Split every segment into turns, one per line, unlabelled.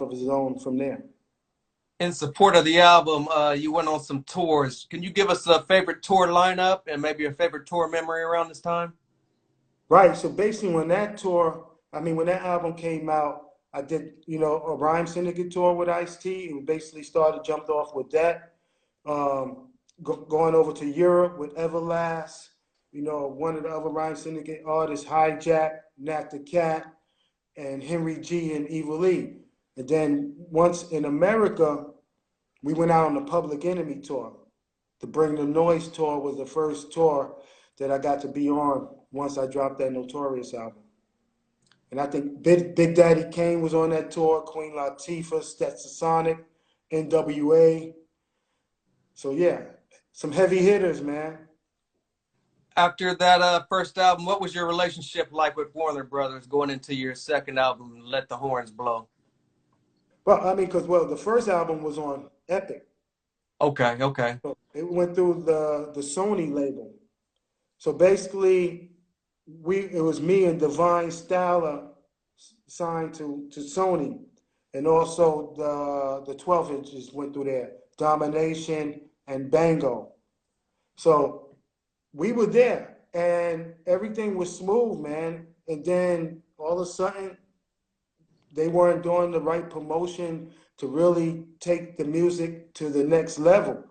of his own from there.
In support of the album, you went on some tours. Can you give us a favorite tour lineup and maybe a favorite tour memory around this time?
Right. So basically, when that album came out, I did, a Rhyme Syndicate tour with Ice-T, and basically jumped off with that. Going over to Europe with Everlast, one of the other Rhyme Syndicate artists, Hijack, Nat the Cat, and Henry G and Evil E. And then once in America, we went out on the Public Enemy tour. The Bring the Noise tour was the first tour that I got to be on once I dropped that Notorious album. And I think Big Daddy Kane was on that tour, Queen Latifah, Stetsasonic, NWA. So yeah, some heavy hitters, man.
After that first album, what was your relationship like with Warner Brothers going into your second album, Let the Horns Blow?
Well, I mean, the first album was on Epic.
Okay, okay.
So it went through the Sony label. So basically, it was me and Divine Styler signed to Sony, and also the 12 inches went through there, Domination and Bango. So we were there, and everything was smooth, man. And then all of a sudden, they weren't doing the right promotion to really take the music to the next level.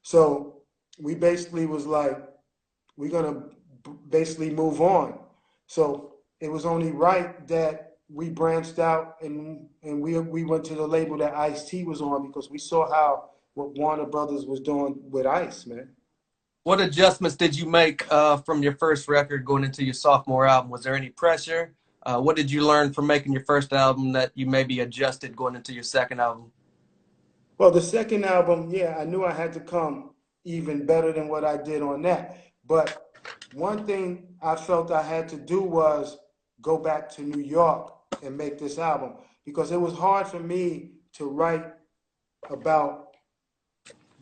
So we basically was like, we're gonna basically move on. So it was only right that we branched out and we went to the label that Ice-T was on, because we saw what Warner Brothers was doing with Ice, man.
What adjustments did you make from your first record going into your sophomore album? Was there any pressure? What did you learn from making your first album that you maybe adjusted going into your second album?
Well, the second album, yeah, I knew I had to come even better than what I did on that. But one thing I felt I had to do was go back to New York and make this album, because it was hard for me to write about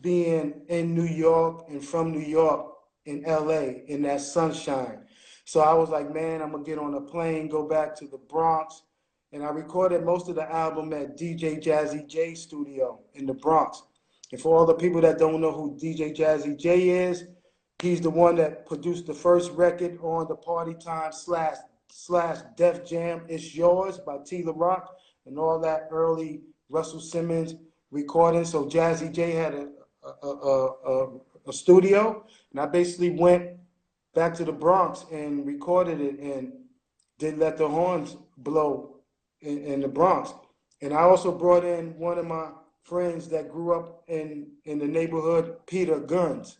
being in New York and from New York in LA in that sunshine. So I was like, man, I'm gonna get on a plane, go back to the Bronx. And I recorded most of the album at DJ Jazzy J's studio in the Bronx. And for all the people that don't know who DJ Jazzy J is, he's the one that produced the first record on the Party Time slash Def Jam It's Yours by T La Rock and all that early Russell Simmons recording. So Jazzy J had a studio, and I basically went back to the Bronx and recorded it and did Let the Horns Blow in the Bronx. And I also brought in one of my friends that grew up in the neighborhood, Peter Guns,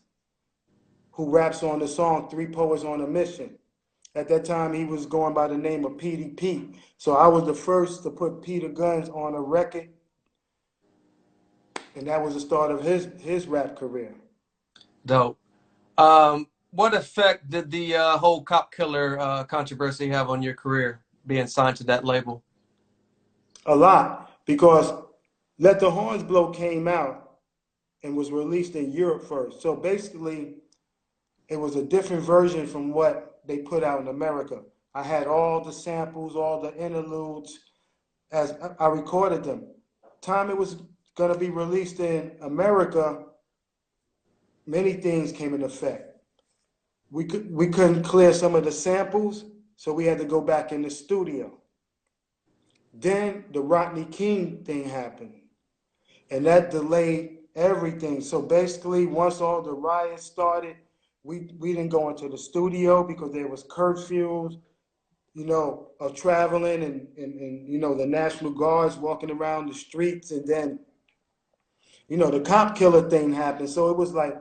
who raps on the song Three Poets on a Mission. At that time, he was going by the name of Petey Pete. So I was the first to put Peter Guns on a record, and that was the start of his rap career.
Dope. What effect did the whole cop killer controversy have on your career, being signed to that label?
A lot, because Let the Horns Blow came out and was released in Europe first. So basically, it was a different version from what they put out in America. I had all the samples, all the interludes, as I recorded them. Time it was going to be released in America, many things came into effect. We couldn't clear some of the samples, so we had to go back in the studio. Then the Rodney King thing happened, and that delayed everything. So basically, once all the riots started, we didn't go into the studio because there was curfews, of traveling and the National Guards walking around the streets, and then, the cop killer thing happened. So it was like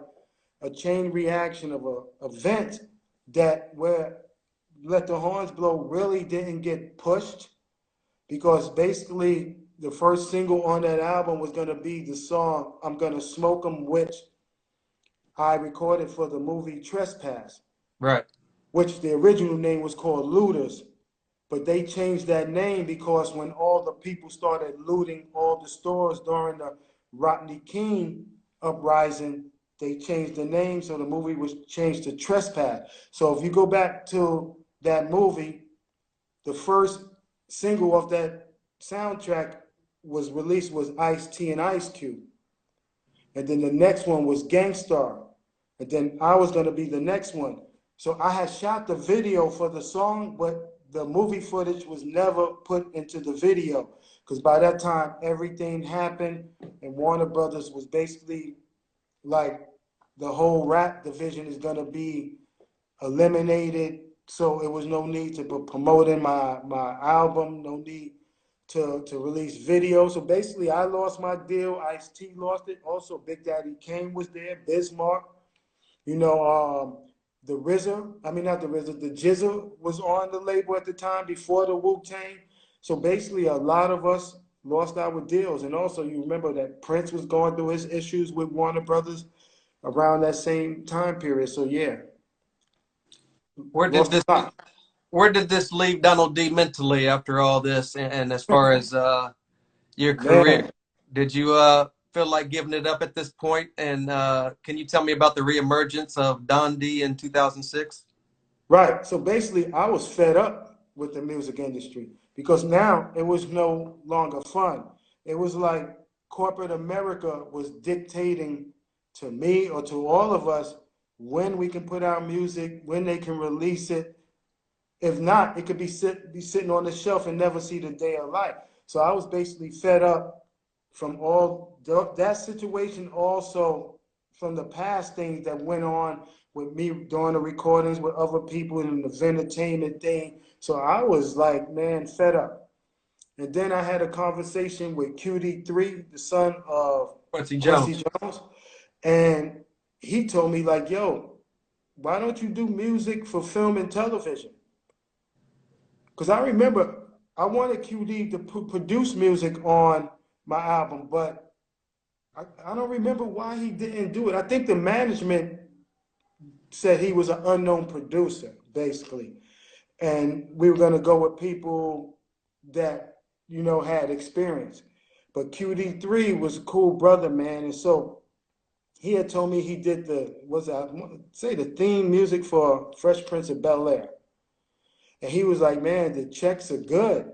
a chain reaction of a event that where Let the Horns Blow really didn't get pushed, because basically the first single on that album was going to be the song I'm Gonna Smoke 'Em, which I recorded for the movie Trespass.
Right.
Which the original name was called Looters. But they changed that name because when all the people started looting all the stores during the Rodney King uprising, they changed the name, so the movie was changed to Trespass. So if you go back to that movie, the first single of that soundtrack was released was Ice-T and Ice Cube. And then the next one was Gangstar. And then I was going to be the next one. So I had shot the video for the song, but the movie footage was never put into the video. Because by that time, everything happened, and Warner Brothers was basically like, the whole rap division is going to be eliminated. So it was no need to be promoting my album, no need to release video. So basically, I lost my deal. Ice-T lost it. Also, Big Daddy Kane was there, Bismarck. You know, the RZA, I mean, not the RZA, the Jizza was on the label at the time before the Wu-Tang. So basically, a lot of us lost our deals. And also, you remember that Prince was going through his issues with Warner Brothers around that same time period. So yeah,
Where did
lost
this
a lot.
where did this leave Donald D mentally after all this? And as far as your career,
Man,
did you feel like giving it up at this point? And can you tell me about the reemergence of Don D in 2006?
right. So basically, I was fed up with the music industry because now it was no longer fun. It was like corporate America was dictating to me or to all of us when we can put out music, when they can release it. If not, it could be sitting on the shelf and never see the day of life. So I was basically fed up from all that situation, also from the past things that went on with me doing the recordings with other people in the entertainment thing. So I was like, man, fed up. And then I had a conversation with QD3, the son of
Quincy
Quincy
Jones.
Jones, and he told me like, yo, why don't you do music for film and television? Because I remember I wanted QD to produce music on my album, but I don't remember why he didn't do it. I think the management said he was an unknown producer, basically. And we were going to go with people that, you know, had experience. But QD3 was a cool brother, man. And so he had told me he did the theme music for Fresh Prince of Bel-Air. And he was like, man, the checks are good.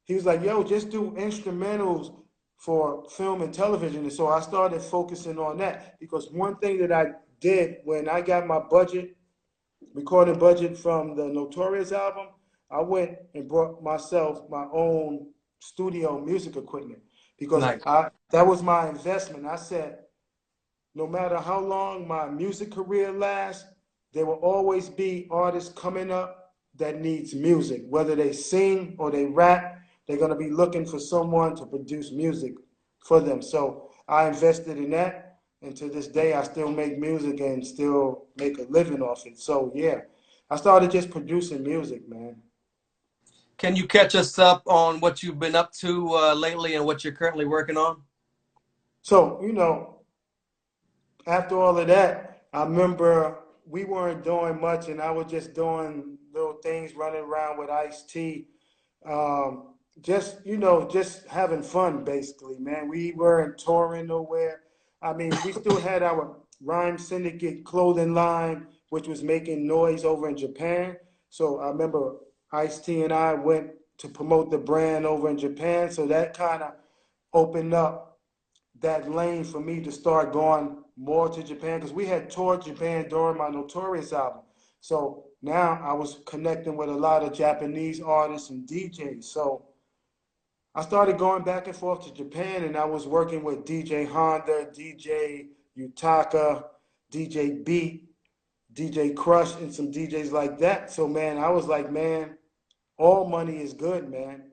He was like, yo, just do instrumentals for film and television. And so I started focusing on that because one thing that I did when I got my budget, recording budget from the Notorious album, I went and bought myself my own studio music equipment because
Nice.
that was my investment. I said, no matter how long my music career lasts, there will always be artists coming up that needs music. Whether they sing or they rap, they're going to be looking for someone to produce music for them. So I invested in that. And to this day, I still make music and still make a living off it. So yeah, I started just producing music, man.
Can you catch us up on what you've been up to lately and what you're currently working on?
So, after all of that, I remember we weren't doing much, and I was just doing little things, running around with Ice-T, just having fun, basically, man. We weren't touring nowhere. I mean, we still had our Rhyme Syndicate clothing line, which was making noise over in Japan. So I remember Ice-T and I went to promote the brand over in Japan. So that kind of opened up that lane for me to start going more to Japan because we had toured Japan during my Notorious album. So now I was connecting with a lot of Japanese artists and DJs. So I started going back and forth to Japan, and I was working with DJ Honda, DJ Utaka, DJ Beat, DJ Crush, and some DJs like that. So man, I was like, man, all money is good, man.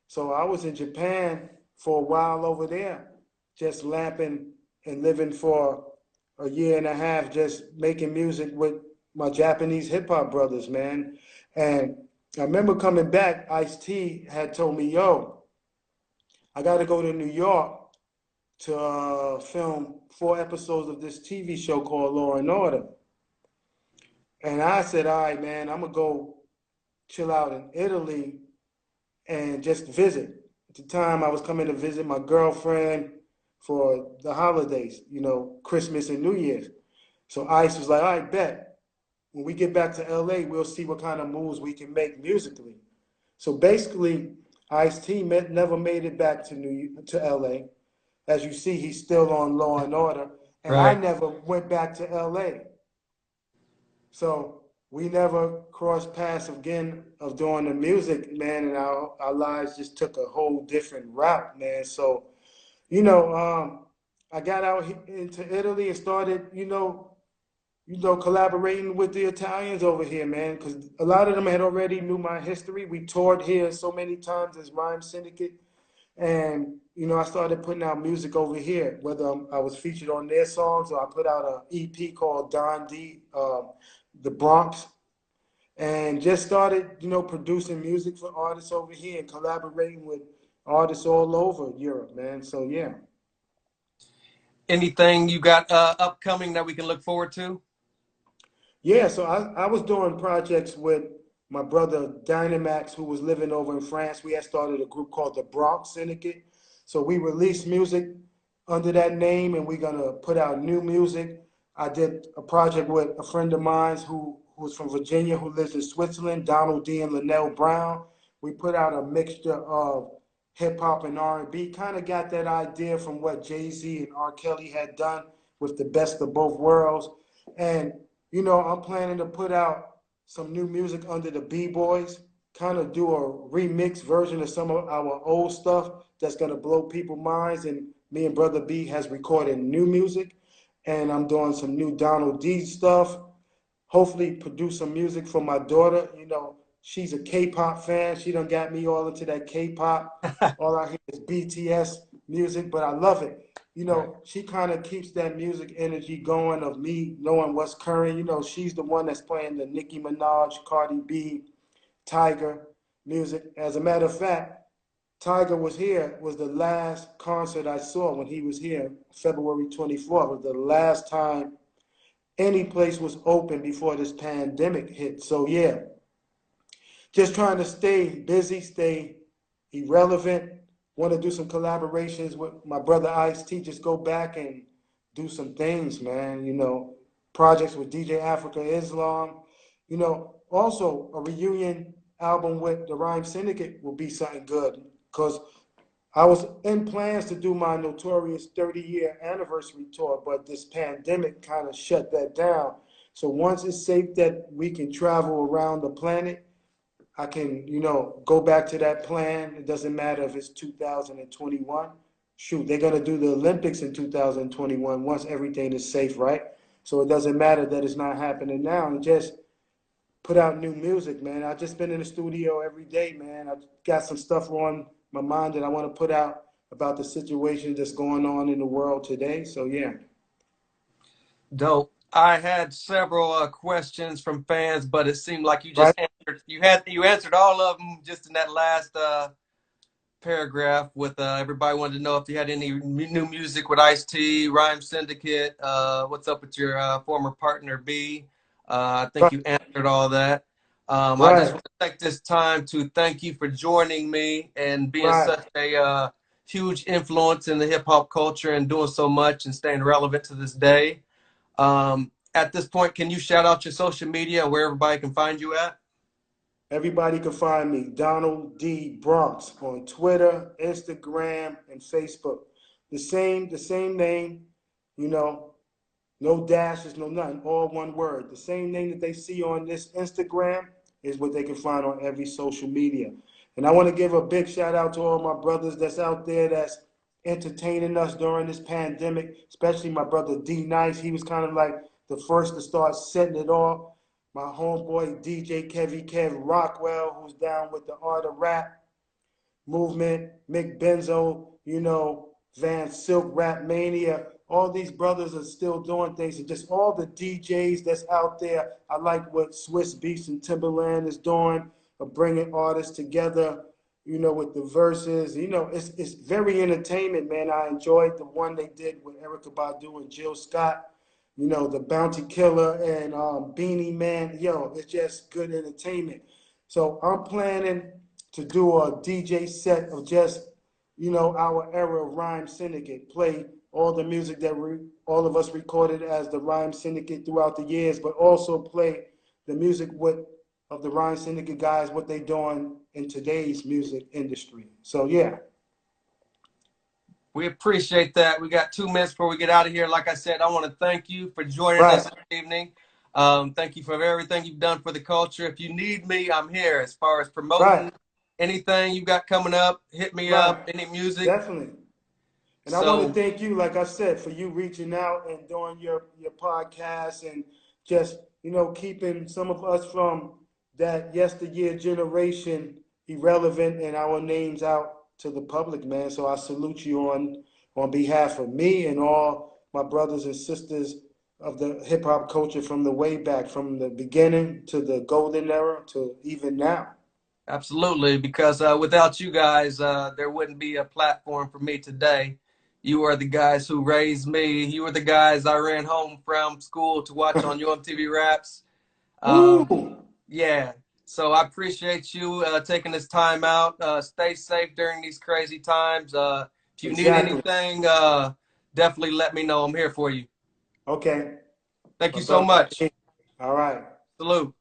So I was in Japan for a while over there, just lamping and living for a year and a half, just making music with my Japanese hip hop brothers, man. And I remember coming back, Ice-T had told me, yo, I got to go to New York to film 4 episodes of this TV show called Law and Order. And I said, all right, man, I'm going to go chill out in Italy and just visit. At the time, I was coming to visit my girlfriend for the holidays, Christmas and New Year's. So Ice was like, all right, bet. When we get back to LA, we'll see what kind of moves we can make musically. So basically, Ice-T never made it back to LA. As you see, he's still on Law and Order, and I
Right.
never went back to LA. So we never crossed paths again of doing the music, man, and our lives just took a whole different route, man. So, you know, I got out into Italy and started, collaborating with the Italians over here, man, because a lot of them had already knew my history. We toured here so many times as Rhyme Syndicate, and I started putting out music over here. Whether I was featured on their songs or I put out an EP called Don D, the Bronx, and just started, producing music for artists over here and collaborating with artists all over Europe, man. So yeah.
Anything you got upcoming that we can look forward to?
Yeah, so I was doing projects with my brother Dynamax, who was living over in France. We had started a group called the Bronx Syndicate. So we released music under that name, and we're gonna put out new music. I did a project with a friend of mine who's from Virginia, who lives in Switzerland, Donald D and Linnell Brown. We put out a mixture of hip hop and R&B. Kind of got that idea from what Jay-Z and R. Kelly had done with the best of both worlds. And I'm planning to put out some new music under the B-Boys, kind of do a remix version of some of our old stuff that's going to blow people's minds. And me and Brother B has recorded new music, and I'm doing some new Donald D stuff. Hopefully produce some music for my daughter. She's a K-pop fan. She done got me all into that K-pop. All I hear is BTS music, but I love it. She kind of keeps that music energy going of me knowing what's current. She's the one that's playing the Nicki Minaj, Cardi B, Tiger music. As a matter of fact, Tiger was the last concert I saw when he was here, February 24th. Was the last time any place was open before this pandemic hit. So yeah, just trying to stay busy, stay irrelevant. Want to do some collaborations with my brother Ice-T. Just go back and do some things, man. Projects with DJ Africa Islam. Also a reunion album with the Rhyme Syndicate will be something good, because I was in plans to do my notorious 30-year anniversary tour, but this pandemic kind of shut that down. So once it's safe that we can travel around the planet, I can, go back to that plan. It doesn't matter if it's 2021. Shoot, they're going to do the Olympics in 2021 once everything is safe, right? So it doesn't matter that it's not happening now. And just put out new music, man. I've just been in the studio every day, man. I've got some stuff on my mind that I want to put out about the situation that's going on in the world today. So yeah.
Dope. I had several questions from fans, but it seemed like you just
Right,
answered. You answered all of them just in that last paragraph. With everybody wanted to know if you had any new music with Ice-T, Rhyme Syndicate. What's up with your former partner B? I think
right,
you answered all that. I just
right,
want to take this time to thank you for joining me and being
right.
such a huge influence in the hip hop culture and doing so much and staying relevant to this day. At this point, can you shout out your social media and where everybody can find you at?
Everybody can find me, Donald D. Bronx, on Twitter, Instagram, and Facebook. The same name, you know, no dashes, no nothing, all one word. The same name that they see on this Instagram is what they can find on every social media. And I want to give a big shout out to all my brothers that's out there that's entertaining us during this pandemic, especially my brother D Nice. He was kind of like the first to start setting it off. My homeboy DJ Kev Rockwell, who's down with the Art of Rap movement, Mick Benzo, Van Silk, Rap Mania. All these brothers are still doing things, and just all the DJs that's out there. I like what Swiss Beats and Timberland is doing, of bringing artists together, with the verses. It's very entertainment, man. I enjoyed the one they did with Erykah Badu and Jill Scott. The Bounty Killer and Beanie Man. Yo, it's just good entertainment. So I'm planning to do a DJ set of just, our era of Rhyme Syndicate, play all the music that all of us recorded as the Rhyme Syndicate throughout the years, but also play the music of the Rhyme Syndicate guys, what they doing in today's music industry. So yeah.
We appreciate that. We got 2 minutes before we get out of here. Like I said, I want to thank you for joining us
Right.
this evening. Thank you for everything you've done for the culture. If you need me, I'm here. As far as
Right.
promoting anything you got coming up, hit me
Right.
up. Any music.
Definitely. And I want to
So
thank you, like I said, for you reaching out and doing your podcast and just, keeping some of us from that yesteryear generation irrelevant and our names out to the public, man. So I salute you on behalf of me and all my brothers and sisters of the hip hop culture from the way back, from the beginning to the golden era to even now.
absolutely, because without you guys, there wouldn't be a platform for me today. You are the guys who raised me. You were the guys I ran home from school to watch on UMTV Raps.
Woo!
Yeah. So I appreciate you taking this time out. Stay safe during these crazy times. If you need
Exactly.
anything, definitely let me know. I'm here for you.
Okay.
Thank
My
you so
brother.
much.
All right.
Salute.